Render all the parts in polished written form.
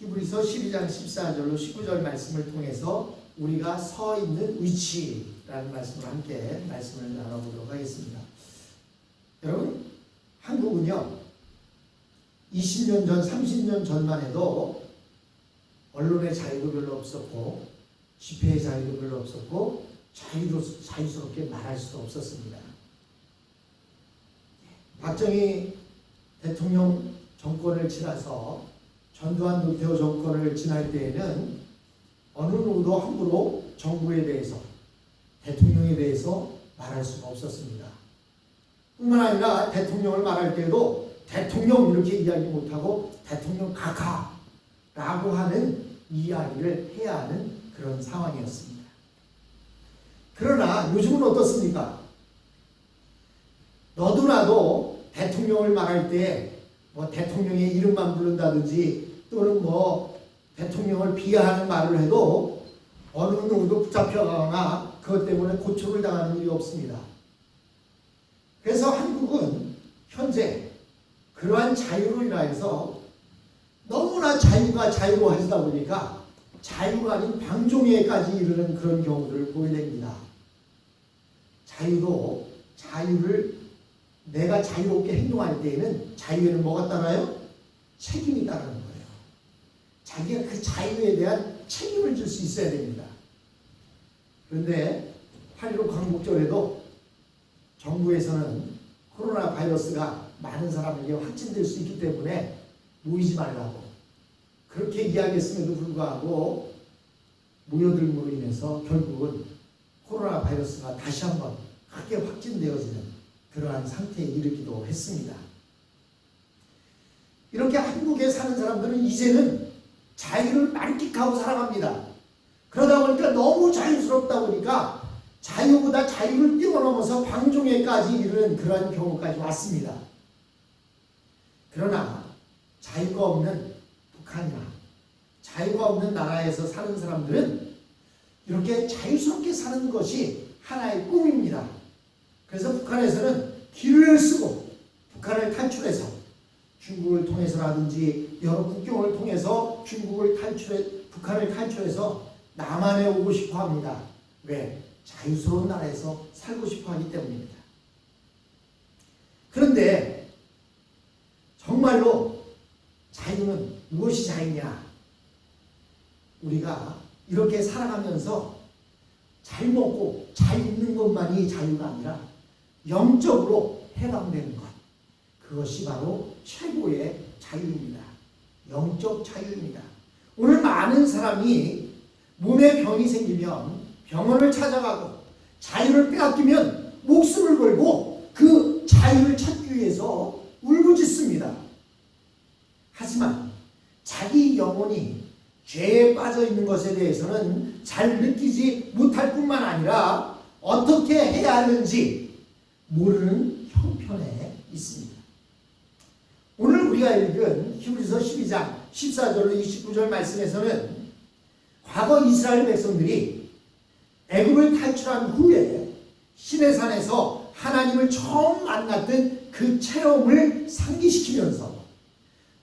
히브리서 12장 14절로 19절 말씀을 통해서 우리가 서 있는 위치라는 말씀을 함께 말씀을 나눠보도록 하겠습니다. 여러분, 한국은요 20년 전, 30년 전만 해도 언론의 자유도 별로 없었고 집회의 자유도 별로 없었고 자유스럽게 말할 수도 없었습니다. 박정희 대통령 정권을 지나서 전두환 노태우 정권을 지날 때에는 어느 누구도 함부로 정부에 대해서, 대통령에 대해서 말할 수가 없었습니다. 뿐만 아니라 대통령을 말할 때도 대통령 이렇게 이야기 못하고 대통령 각하라고 하는 이야기를 해야 하는 그런 상황이었습니다. 그러나 요즘은 어떻습니까? 너도 나도 대통령을 말할 때 뭐 대통령의 이름만 부른다든지 또는 뭐 대통령을 비하하는 말을 해도 어느 누구도 붙잡혀가거나 그것 때문에 고초를 당하는 일이 없습니다. 그래서 한국은 현재 그러한 자유로 인하여서 너무나 자유가 자유로워지다 보니까 자유가 아닌 방종에까지 이르는 그런 경우들을 보게 됩니다. 자유도 자유를 내가 자유롭게 행동할 때에는 자유에는 뭐가 따라요? 책임이 따르는 거예요. 자기가 그 자유에 대한 책임을 질 수 있어야 됩니다. 그런데 8.15 광복절에도 정부에서는 코로나 바이러스가 많은 사람에게 확진될 수 있기 때문에 모이지 말라고 그렇게 이야기했음에도 불구하고 모여들므로 인해서 결국은 코로나 바이러스가 다시 한번 크게 확진되어지는 그러한 상태에 이르기도 했습니다. 이렇게 한국에 사는 사람들은 이제는 자유를 만끽하고 살아갑니다. 그러다 보니까 너무 자유스럽다 보니까 자유보다 자유를 뛰어넘어서 방종에까지 이르는 그러한 경우까지 왔습니다. 그러나 자유가 없는 북한이나 자유가 없는 나라에서 사는 사람들은 이렇게 자유스럽게 사는 것이 하나의 꿈입니다. 그래서 북한에서는 기류를 쓰고 북한을 탈출해서 중국을 통해서라든지 여러 국경을 통해서 북한을 탈출해서 남한에 오고 싶어 합니다. 왜? 자유스러운 나라에서 살고 싶어 하기 때문입니다. 그런데 정말로 자유는 무엇이 자유냐? 우리가 이렇게 살아가면서 잘 먹고 잘 입는 것만이 자유가 아니라 영적으로 해방되는 것, 그것이 바로 최고의 자유입니다. 영적 자유입니다. 오늘 많은 사람이 몸에 병이 생기면 병원을 찾아가고 자유를 빼앗기면 목숨을 걸고 그 자유를 찾기 위해서 울부짖습니다. 하지만 자기 영혼이 죄에 빠져 있는 것에 대해서는 잘 느끼지 못할 뿐만 아니라 어떻게 해야 하는지 모르는 형편에 있습니다. 오늘 우리가 읽은 히브리서 12장 14절로 29절 말씀에서는 과거 이스라엘 백성들이 애굽을 탈출한 후에 시내산에서 하나님을 처음 만났던 그 체험을 상기시키면서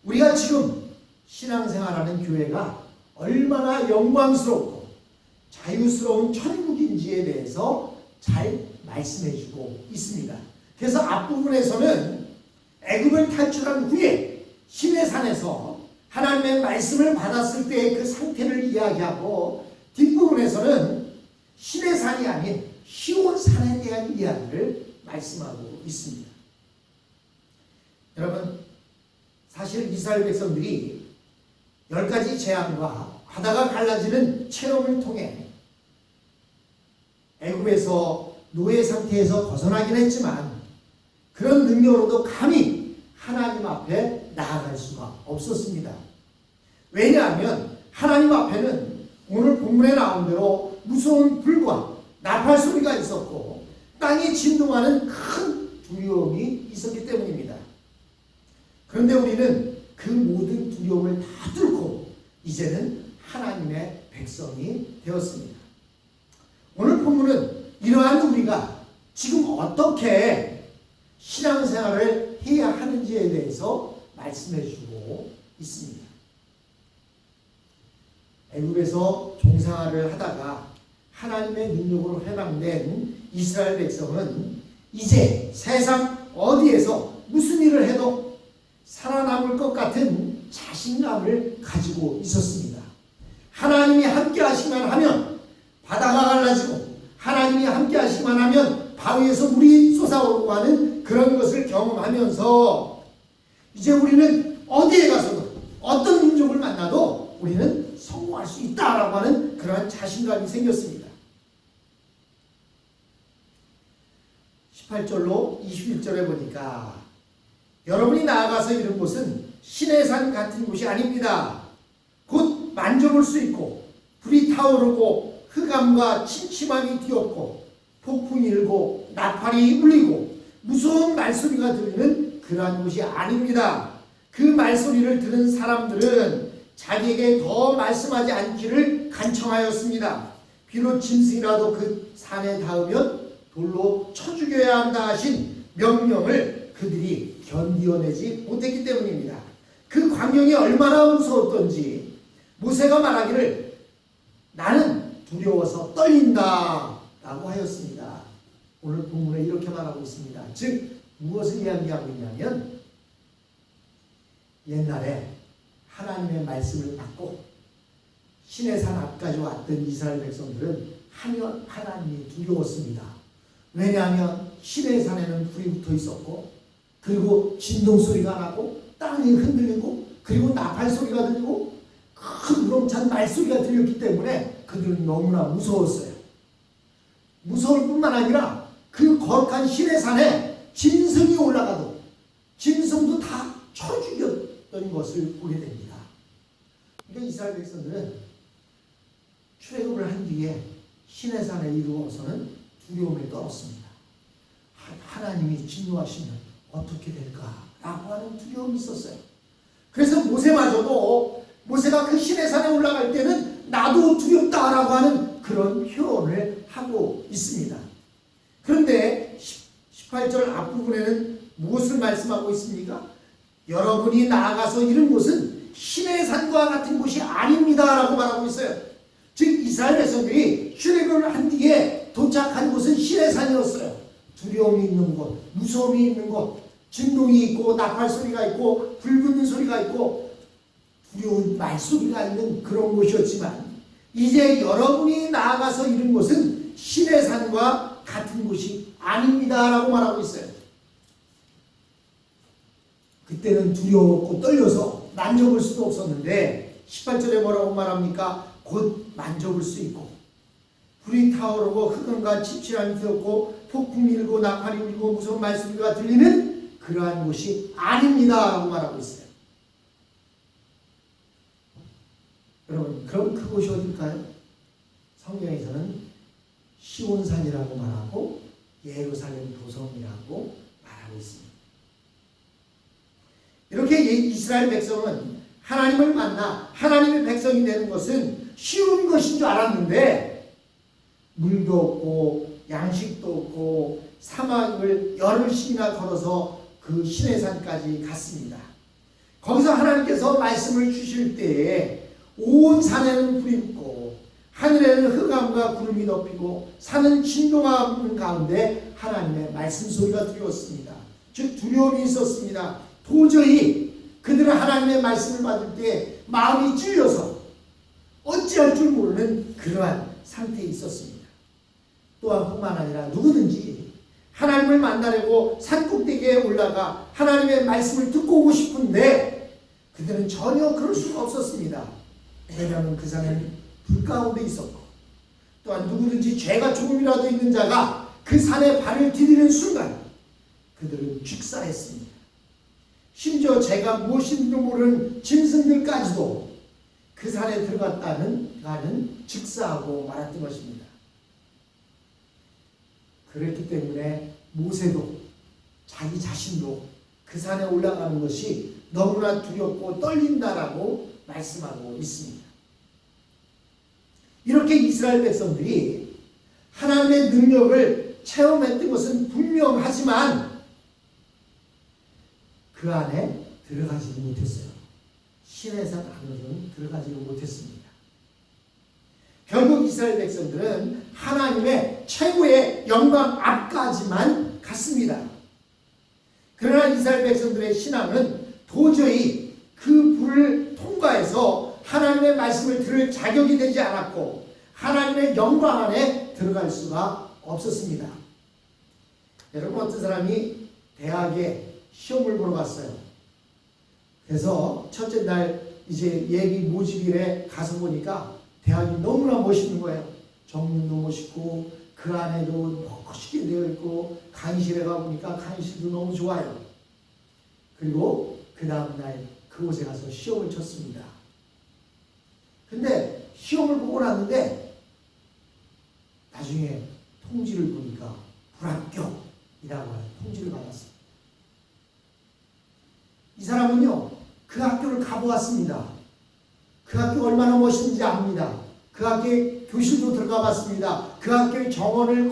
우리가 지금 신앙생활하는 교회가 얼마나 영광스럽고 자유스러운 천국인지에 대해서 잘 말씀해주고 있습니다. 그래서 앞부분에서는 애굽을 탈출한 후에 시내산에서 하나님의 말씀을 받았을 때의 그 상태를 이야기하고 뒷부분에서는 시내산이 아닌 시온산에 대한 이야기를 말씀하고 있습니다. 여러분, 사실 이스라엘 백성들이 10가지 재앙과 바다가 갈라지는 체험을 통해 애굽에서 노예 상태에서 벗어나긴 했지만 그런 능력으로도 감히 하나님 앞에 나아갈 수가 없었습니다. 왜냐하면 하나님 앞에는 오늘 본문에 나온 대로 무서운 불과 나팔 소리가 있었고 땅이 진동하는 큰 두려움이 있었기 때문입니다. 그런데 우리는 그 모든 두려움을 다 뚫고 이제는 하나님의 백성이 되었습니다. 오늘 본문은 이러한 우리가 지금 어떻게 신앙생활을 해야 하는지에 대해서 말씀해 주고 있습니다. 애굽에서 종상화를 하다가 하나님의 능력으로 해방된 이스라엘 백성은 이제 세상 어디에서 무슨 일을 해도 살아남을 것 같은 자신감을 가지고 있었습니다. 하나님이 함께 하시기만 하면 바다가 갈라지고 하나님이 함께 하시기만 하면 바위에서 물이 솟아오르고 하는 그런 것을 경험하면서 이제 우리는 어디에 가서도 어떤 민족을 만나도 우리는 성공할 수 있다라고 하는 그러한 자신감이 생겼습니다. 18절로 21절에 보니까 여러분이 나아가서 이른 곳은 신의 산 같은 곳이 아닙니다. 곧 만져볼 수 있고 불이 타오르고 흑암과 침침함이 뒤엎고 폭풍이 일고 나팔이 울리고 무서운 말소리가 들리는 그러한 곳이 아닙니다. 그 말소리를 들은 사람들은 자기에게 더 말씀하지 않기를 간청하였습니다. 비록 짐승이라도 그 산에 닿으면 돌로 쳐 죽여야 한다 하신 명령을 그들이 견디어내지 못했기 때문입니다. 그 광경이 얼마나 무서웠던지 모세가 말하기를 나는 두려워서 떨린다 라고 하였습니다. 오늘 본문에 이렇게 말하고 있습니다. 즉 무엇을 이야기하고 있냐면 옛날에 하나님의 말씀을 받고 신의 산 앞까지 왔던 이스라엘 백성들은 하나님이 두려웠습니다. 왜냐하면 신의 산에는 불이 붙어 있었고 그리고 진동 소리가 나고 땅이 흔들리고 그리고 나팔 소리가 들리고 큰 우렁찬 말소리가 들렸기 때문에 그들은 너무나 무서웠어요. 무서울 뿐만 아니라 그 거룩한 신의 산에 짐승이 올라가도 짐승도 다 쳐 죽였던 것을 보게 됩니다. 그러니까 이스라엘 백성들은 출애굽을 한 뒤에 신의 산에 이르러서는 두려움에 떨었습니다. 하나님이 진노하시면 어떻게 될까라고 하는 두려움이 있었어요. 그래서 모세마저도 모세가 그 신의 산에 올라갈 때는 나도 두렵다라고 하는 그런 표현을 하고 있습니다. 그런데 18절 앞부분에는 무엇을 말씀하고 있습니까? 여러분이 나아가서 이른 곳은 신의 산과 같은 곳이 아닙니다 라고 말하고 있어요. 즉 이스라엘 백성들이 출애굽을 한 뒤에 도착한 곳은 신의 산이었어요. 두려움이 있는 곳, 무서움이 있는 곳, 진동이 있고 나팔 소리가 있고 불 붙는 소리가 있고 두려운 말소리가 있는 그런 곳이었지만 이제 여러분이 나아가서 이른 곳은 신의 산과 같은 곳이 아닙니다 라고 말하고 있어요. 그때는 두려웠고 떨려서 만져볼 수도 없었는데 18절에 뭐라고 말합니까? 곧 만져볼 수 있고 불이 타오르고 흑암과 침침함이 되었고 폭풍이 일고 나팔이 울리고 무서운 말소리가 들리는 그러한 곳이 아닙니다 라고 말하고 있어요. 여러분 그럼 그곳이 어딜까요? 성경에서는 시온산이라고 말하고 예루살렘 도성이라고 말하고 있습니다. 이렇게 이스라엘 백성은 하나님을 만나 하나님의 백성이 되는 것은 쉬운 것인 줄 알았는데 물도 없고 양식도 없고 사막을 열흘씩이나 걸어서 그 시내산까지 갔습니다. 거기서 하나님께서 말씀을 주실 때에 온 산에는 불이 붙고 하늘에는 흑암과 구름이 덮이고 산은 진동하는 가운데 하나님의 말씀 소리가 들렸습니다. 즉 두려움이 있었습니다. 도저히 그들은 하나님의 말씀을 받을 때 마음이 찔려서 어찌할 줄 모르는 그러한 상태에 있었습니다. 또한 뿐만 아니라 누구든지 하나님을 만나려고 산꼭대기에 올라가 하나님의 말씀을 듣고 오고 싶은데 그들은 전혀 그럴 수가 없었습니다. 왜냐하면 그 산에는 불 가운데 있었고 또한 누구든지 죄가 조금이라도 있는 자가 그 산에 발을 디디는 순간 그들은 직사했습니다. 심지어 죄가 무엇인지도 모르는 짐승들까지도 그 산에 들어갔다는 가는 직사하고 말았던 것입니다. 그랬기 때문에 모세도 자기 자신도 그 산에 올라가는 것이 너무나 두렵고 떨린다라고 말씀하고 있습니다. 이렇게 이스라엘 백성들이 하나님의 능력을 체험했던 것은 분명하지만 그 안에 들어가지도 못했어요. 신의 산 안으로는 들어가지도 못했습니다. 이스라엘 백성들은 하나님의 최고의 영광 앞까지만 갔습니다. 그러나 이스라엘 백성들의 신앙은 도저히 그 불을 통과해서 하나님의 말씀을 들을 자격이 되지 않았고 하나님의 영광 안에 들어갈 수가 없었습니다. 여러분, 어떤 사람이 대학에 시험을 보러 갔어요. 그래서 첫째 날 이제 예비 모집일에 가서 보니까 대학이 너무나 멋있는 거예요. 정문도 멋있고 그 안에도 멋있게 되어 있고 강의실에 가보니까 강의실도 너무 좋아요. 그리고 그 다음날 그곳에 가서 시험을 쳤습니다. 근데 시험을 보고 났는데 나중에 통지를 보니까 불합격이라고 하는 통지를 받았습니다. 이 사람은요, 그 학교를 가보았습니다. 그 학교 얼마나 멋있는지 압니다. 그 학교에 교실도 들어가 봤습니다. 그 학교의 정원을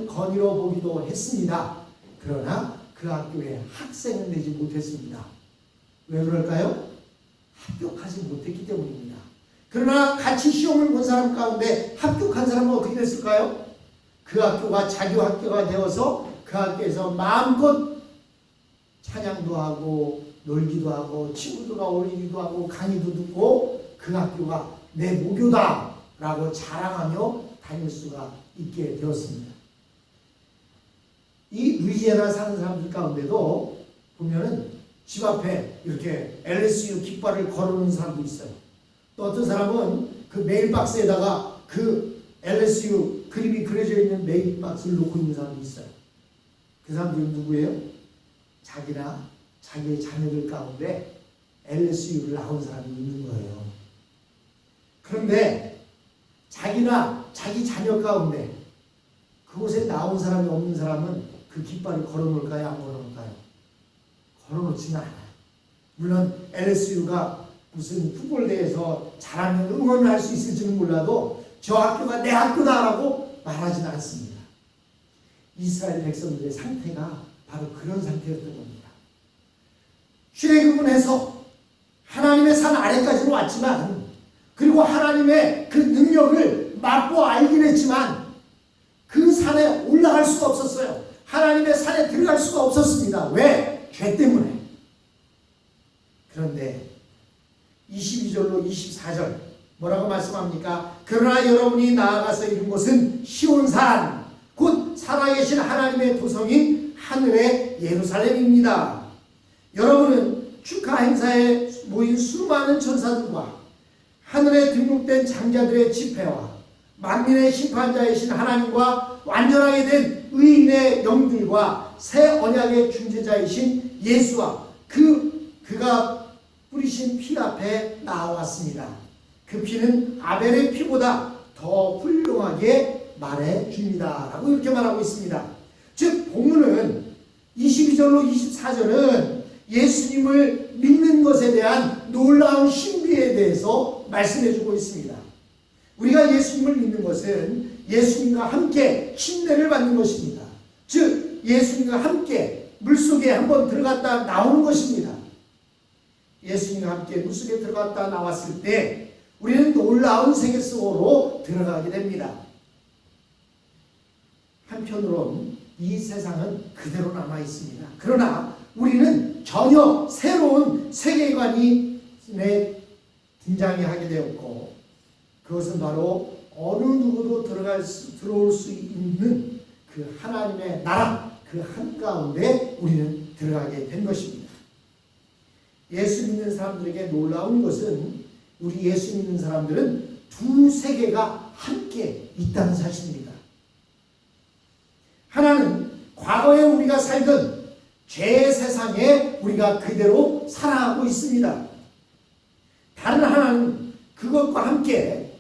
거닐어 보기도 했습니다. 그러나 그 학교에 학생은 되지 못했습니다. 왜 그럴까요? 합격하지 못했기 때문입니다. 그러나 같이 시험을 본 사람 가운데 합격한 사람은 어떻게 됐을까요? 그 학교가 자기 학교가 되어서 그 학교에서 마음껏 찬양도 하고 놀기도 하고 친구들과 어울리기도 하고 강의도 듣고 그 학교가 내 모교다 라고 자랑하며 다닐 수가 있게 되었습니다. 이 루이지애나 사는 사람들 가운데도 보면은 집 앞에 이렇게 LSU 깃발을 걸어놓은 사람도 있어요. 또 어떤 사람은 그 메일박스에다가 그 LSU 그림이 그려져 있는 메일박스를 놓고 있는 사람도 있어요. 그 사람들은 누구예요? 자기나 자기의 자녀들 가운데 LSU를 나온 사람이 있는 거예요. 그런데 자기나 자기 자녀 가운데 그곳에 나온 사람이 없는 사람은 그 깃발을 걸어놓을까요? 안 걸어놓을까요? 걸어놓지는 않아요. 물론 LSU가 무슨 풋볼대회에서 잘하면 응원을 할 수 있을지는 몰라도 저 학교가 내 학교다라고 말하지는 않습니다. 이스라엘 백성들의 상태가 바로 그런 상태였던 겁니다. 출애굽해서 하나님의 산 아래까지는 왔지만 그리고 하나님의 그 능력을 맛보 알긴 했지만 그 산에 올라갈 수가 없었어요. 하나님의 산에 들어갈 수가 없었습니다. 왜? 죄 때문에. 그런데 22절로 24절 뭐라고 말씀합니까? 그러나 여러분이 나아가서 이룬 곳은 시온산 곧 살아계신 하나님의 도성인 하늘의 예루살렘입니다. 여러분은 축하 행사에 모인 수많은 천사들과 하늘에 등록된 장자들의 집회와 만민의 심판자이신 하나님과 완전하게 된 의인의 영들과 새 언약의 중재자이신 예수와 그가 뿌리신 피 앞에 나왔습니다. 그 피는 아벨의 피보다 더 훌륭하게 말해줍니다. 라고 이렇게 말하고 있습니다. 즉 본문은 22절로 24절은 예수님을 믿는 것에 대한 놀라운 신비에 대해서 말씀해주고 있습니다. 우리가 예수님을 믿는 것은 예수님과 함께 침례를 받는 것입니다. 즉 예수님과 함께 물속에 한번 들어갔다 나오는 것입니다. 예수님과 함께 물속에 들어갔다 나왔을 때 우리는 놀라운 세계 속으로 들어가게 됩니다. 한편으론 이 세상은 그대로 남아 있습니다. 그러나 우리는 전혀 새로운 세계관이 등장이 하게 되었고 그것은 바로 어느 누구도 들어올 수 있는 그 하나님의 나라 그 한가운데 우리는 들어가게 된 것입니다. 예수 믿는 사람들에게 놀라운 것은 우리 예수 믿는 사람들은 두 세계가 함께 있다는 사실입니다. 하나는 과거에 우리가 살던 죄의 세상에 우리가 그대로 살아가고 있습니다. 다른 하나는 그것과 함께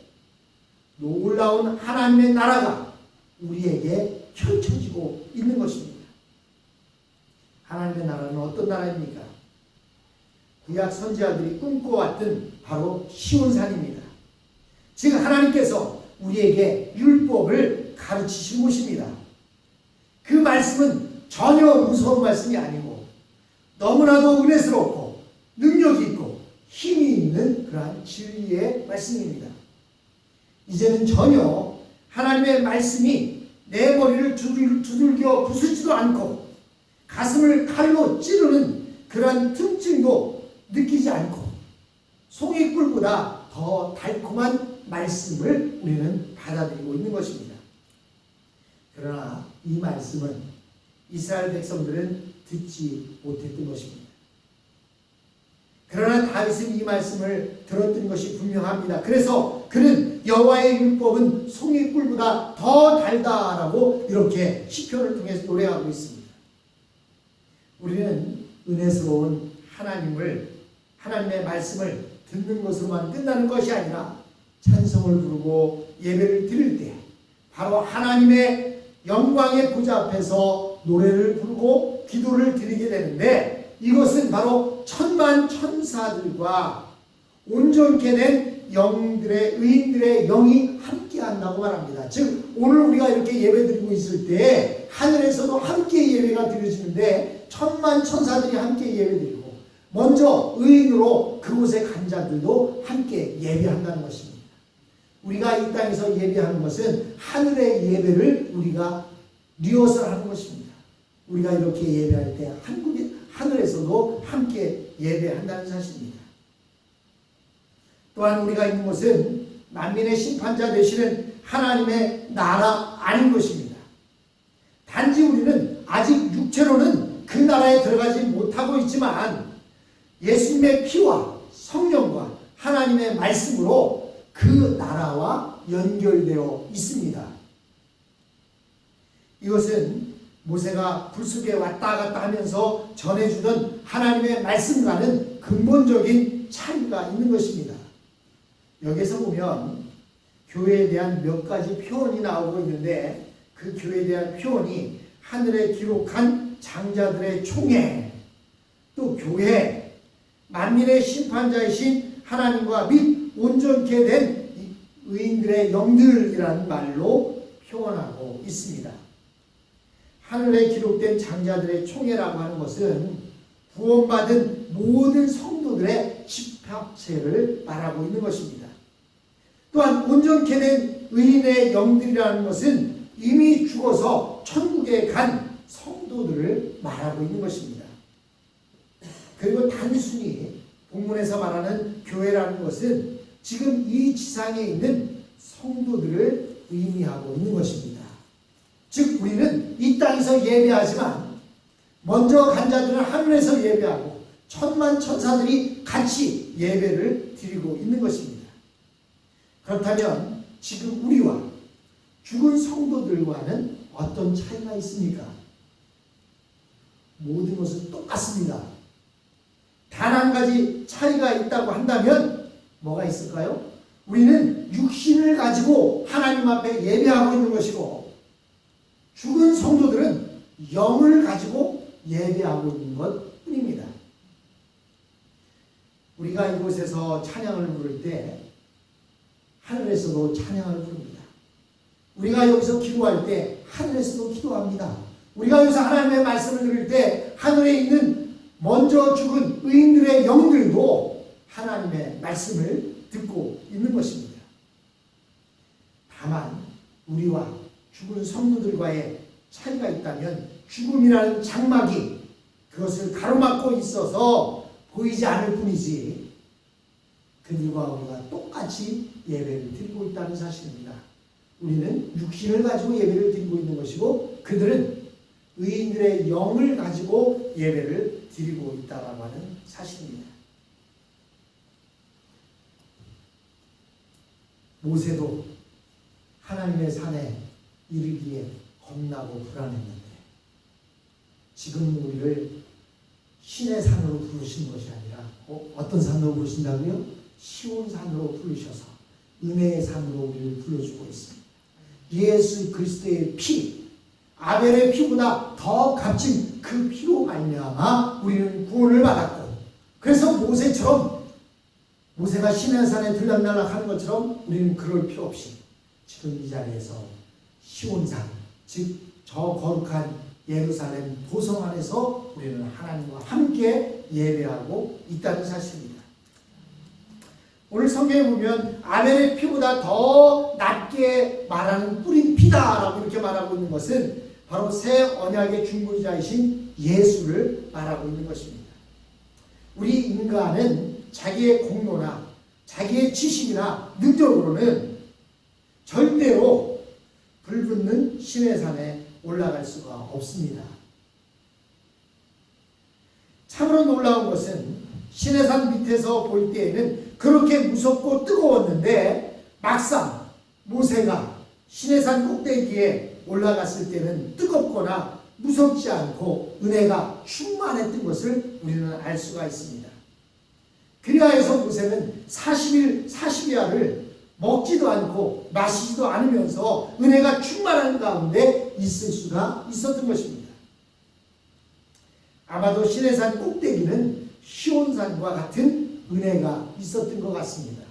놀라운 하나님의 나라가 우리에게 펼쳐지고 있는 것입니다. 하나님의 나라는 어떤 나라입니까? 구약 선지자들이 꿈꿔왔던 바로 시온산입니다. 즉 하나님께서 우리에게 율법을 가르치신 곳입니다. 그 말씀은 전혀 무서운 말씀이 아니고 너무나도 은혜스럽고 능력이 있고 힘이 있는 그러한 진리의 말씀입니다. 이제는 전혀 하나님의 말씀이 내 머리를 두들겨 부수지도 않고 가슴을 칼로 찌르는 그러한 통증도 느끼지 않고 송이꿀보다 더 달콤한 말씀을 우리는 받아들이고 있는 것입니다. 그러나 이 말씀은 이스라엘 백성들은 듣지 못했던 것입니다. 그러나 다윗은 이 말씀을 들었던 것이 분명합니다. 그래서 그는 여호와의 율법은 송이꿀보다 더 달다라고 이렇게 시편을 통해서 노래하고 있습니다. 우리는 은혜스러운 하나님의 말씀을 듣는 것으로만 끝나는 것이 아니라 찬송을 부르고 예배를 드릴 때 바로 하나님의 영광의 보좌 앞에서 노래를 부르고 기도를 드리게 되는데, 이것은 바로 천만 천사들과 온전케 된 의인들의 영이 함께 한다고 말합니다. 즉 오늘 우리가 이렇게 예배 드리고 있을 때 하늘에서도 함께 예배가 드려지는데 천만 천사들이 함께 예배 드리고 먼저 의인으로 그곳에 간 자들도 함께 예배한다는 것입니다. 우리가 이 땅에서 예배하는 것은 하늘의 예배를 우리가 리허설하는 것입니다. 우리가 이렇게 예배할 때 하늘에서도 함께 예배한다는 사실입니다. 또한 우리가 있는 곳은 만민의 심판자 되시는 하나님의 나라 아닌 것입니다. 단지 우리는 아직 육체로는 그 나라에 들어가지 못하고 있지만 예수님의 피와 성령과 하나님의 말씀으로 그 나라와 연결되어 있습니다. 이것은 모세가 불 속에 왔다 갔다 하면서 전해주던 하나님의 말씀과는 근본적인 차이가 있는 것입니다. 여기서 보면 교회에 대한 몇 가지 표현이 나오고 있는데, 그 교회에 대한 표현이 하늘에 기록한 장자들의 총회, 또 교회, 만민의 심판자이신 하나님과 및 온전케 된 의인들의 영들이라는 말로 표현하고 있습니다. 하늘에 기록된 장자들의 총회라고 하는 것은 구원받은 모든 성도들의 집합체를 말하고 있는 것입니다. 또한 온전케 된 의인의 영들이라는 것은 이미 죽어서 천국에 간 성도들을 말하고 있는 것입니다. 그리고 단순히 본문에서 말하는 교회라는 것은 지금 이 지상에 있는 성도들을 의미하고 있는 것입니다. 즉 우리는 이 땅에서 예배하지만 먼저 간 자들은 하늘에서 예배하고 천만 천사들이 같이 예배를 드리고 있는 것입니다. 그렇다면 지금 우리와 죽은 성도들과는 어떤 차이가 있습니까? 모든 것은 똑같습니다. 단 한 가지 차이가 있다고 한다면 뭐가 있을까요? 우리는 육신을 가지고 하나님 앞에 예배하고 있는 것이고, 죽은 성도들은 영을 가지고 예배하고 있는 것 뿐입니다. 우리가 이곳에서 찬양을 부를 때 하늘에서도 찬양을 부릅니다. 우리가 여기서 기도할 때 하늘에서도 기도합니다. 우리가 여기서 하나님의 말씀을 들을 때 하늘에 있는 먼저 죽은 의인들의 영들도 하나님의 말씀을 듣고 있는 것입니다. 다만 우리와 죽은 성도들과의 차이가 있다면 죽음이라는 장막이 그것을 가로막고 있어서 보이지 않을 뿐이지 그들과 우리가 똑같이 예배를 드리고 있다는 사실입니다. 우리는 육신을 가지고 예배를 드리고 있는 것이고 그들은 의인들의 영을 가지고 예배를 드리고 있다라고 하는 사실입니다. 모세도 하나님의 산에 이르기에 겁나고 불안했는데 지금 우리를 신의 산으로 부르신 것이 아니라 어떤 산으로 부르신다고요? 시온산으로 부르셔서 은혜의 산으로 우리를 불러주고 있습니다. 예수 그리스도의 피, 아벨의 피보다 더 값진 그 피로 말미암아 우리는 구원을 받았고, 그래서 모세가 시내산에 들락날락하는 것처럼 우리는 그럴 필요 없이 지금 이 자리에서 시온산, 즉 저 거룩한 예루살렘 도성 안에서 우리는 하나님과 함께 예배하고 있다는 사실입니다. 오늘 성경에 보면 아벨의 피보다 더 낫게 말하는 뿌린 피다라고 이렇게 말하고 있는 것은 바로 새 언약의 중보자이신 예수를 말하고 있는 것입니다. 우리 인간은 자기의 공로나 자기의 지식이나 능력으로는 절대로 불붙는 시내산에 올라갈 수가 없습니다. 참으로 놀라운 것은 시내산 밑에서 볼 때에는 그렇게 무섭고 뜨거웠는데 막상 모세가 시내산 꼭대기에 올라갔을 때는 뜨겁거나 무섭지 않고 은혜가 충만했던 것을 우리는 알 수가 있습니다. 그리하여서 모세는 40일 40야를 먹지도 않고 마시지도 않으면서 은혜가 충만한 가운데 있을 수가 있었던 것입니다. 아마도 시내산 꼭대기는 시온산과 같은 은혜가 있었던 것 같습니다.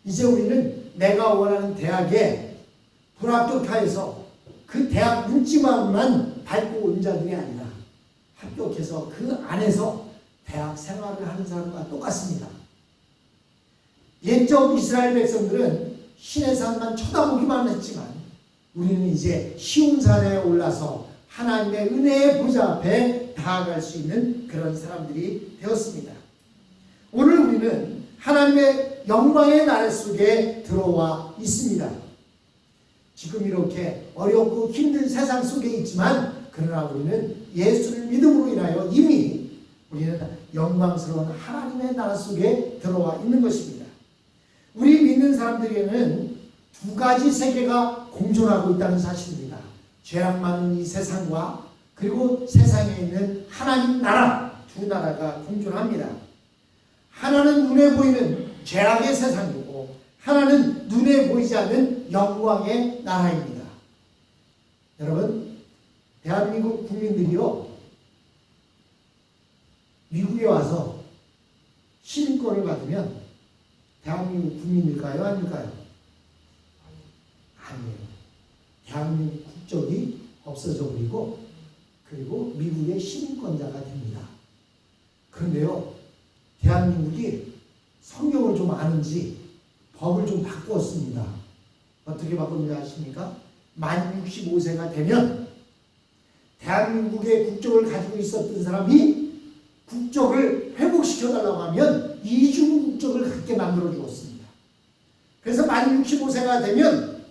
이제 우리는 내가 원하는 대학에 불합격하여서 그 대학 문지방만 밟고 온 자들이 아니라 합격해서 그 안에서 대학 생활을 하는 사람과 똑같습니다. 옛적 이스라엘 백성들은 시내산만 쳐다보기만 했지만 우리는 이제 시온산에 올라서 하나님의 은혜의 보좌 앞에 나아갈 수 있는 그런 사람들이 되었습니다. 오늘 우리는 하나님의 영광의 나라 속에 들어와 있습니다. 지금 이렇게 어렵고 힘든 세상 속에 있지만 그러나 우리는 예수를 믿음으로 인하여 이미 우리는 영광스러운 하나님의 나라 속에 들어와 있는 것입니다. 우리 믿는 사람들에게는 두 가지 세계가 공존하고 있다는 사실입니다. 죄악 많은 이 세상과 그리고 세상에 있는 하나님 나라, 두 나라가 공존합니다. 하나는 눈에 보이는 죄악의 세상이고 하나는 눈에 보이지 않는 영광의 나라입니다. 여러분, 대한민국 국민들이요, 미국에 와서 시민권을 받으면 대한민국 국민일까요? 아닐까요? 아니에요. 대한민국 국적이 없어져 버리고 그리고 미국의 시민권자가 됩니다. 그런데요, 대한민국이 성경을 좀 아는지 법을 좀 바꾸었습니다. 어떻게 바꿨는지 아십니까? 만 65세가 되면 대한민국의 국적을 가지고 있었던 사람이 국적을 회복시켜달라고 하면 이중 국적을 갖게 만들어 주었습니다. 그래서 만 65세가 되면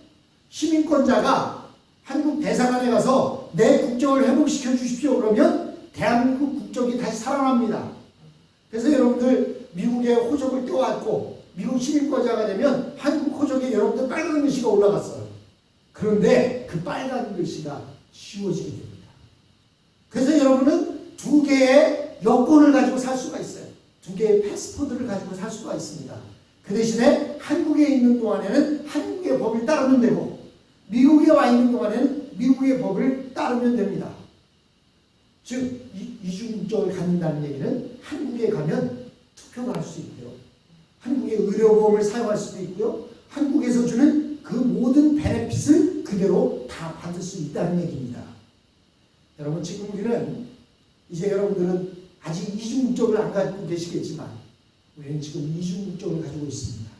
시민권자가 한국 대사관에 가서 내 국적을 회복시켜 주십시오 그러면 대한민국 국적이 다시 살아납니다. 그래서 여러분들 미국의 호적을 떼어왔고 미국 시민권자가 되면 한국 호적에 여러분들 빨간 글씨가 올라갔어요. 그런데 그 빨간 글씨가 지워지게 됩니다. 그래서 여러분은 두 개의 여권을 가지고 살 수가 있어요. 두 개의 패스포드를 가지고 살 수가 있습니다. 그 대신에 한국에 있는 동안에는 한국의 법을 따르면 되고 미국에 와 있는 동안에는 미국의 법을 따르면 됩니다. 즉 이중국적을 갖는다는 얘기는 한국에 가면 투표도 할 수 있고요. 한국의 의료보험을 사용할 수도 있고요. 한국에서 주는 그 모든 베네핏을 그대로 다 받을 수 있다는 얘기입니다. 여러분, 지금 우리는 이제 여러분들은 아직 이중국적을 안 가지고 계시겠지만 우리는 지금 이중국적을 가지고 있습니다.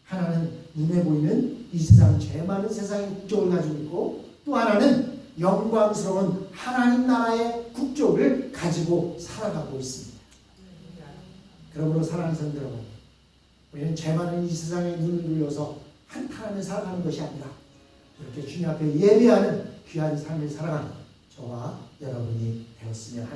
하나는 눈에 보이는 이 세상 죄 많은 세상의 국적을 가지고 있고 또 하나는 영광스러운 하나님 나라의 국적을 가지고 살아가고 있습니다. 그러므로 사랑하는 성도 여러분, 우리는 죄 많은 이 세상에 눈을 돌려서 한탄하며 살아가는 것이 아니라 이렇게 주님 앞에 예배하는 귀한 삶을 살아가는 저와 여러분이 되었으면 합니다.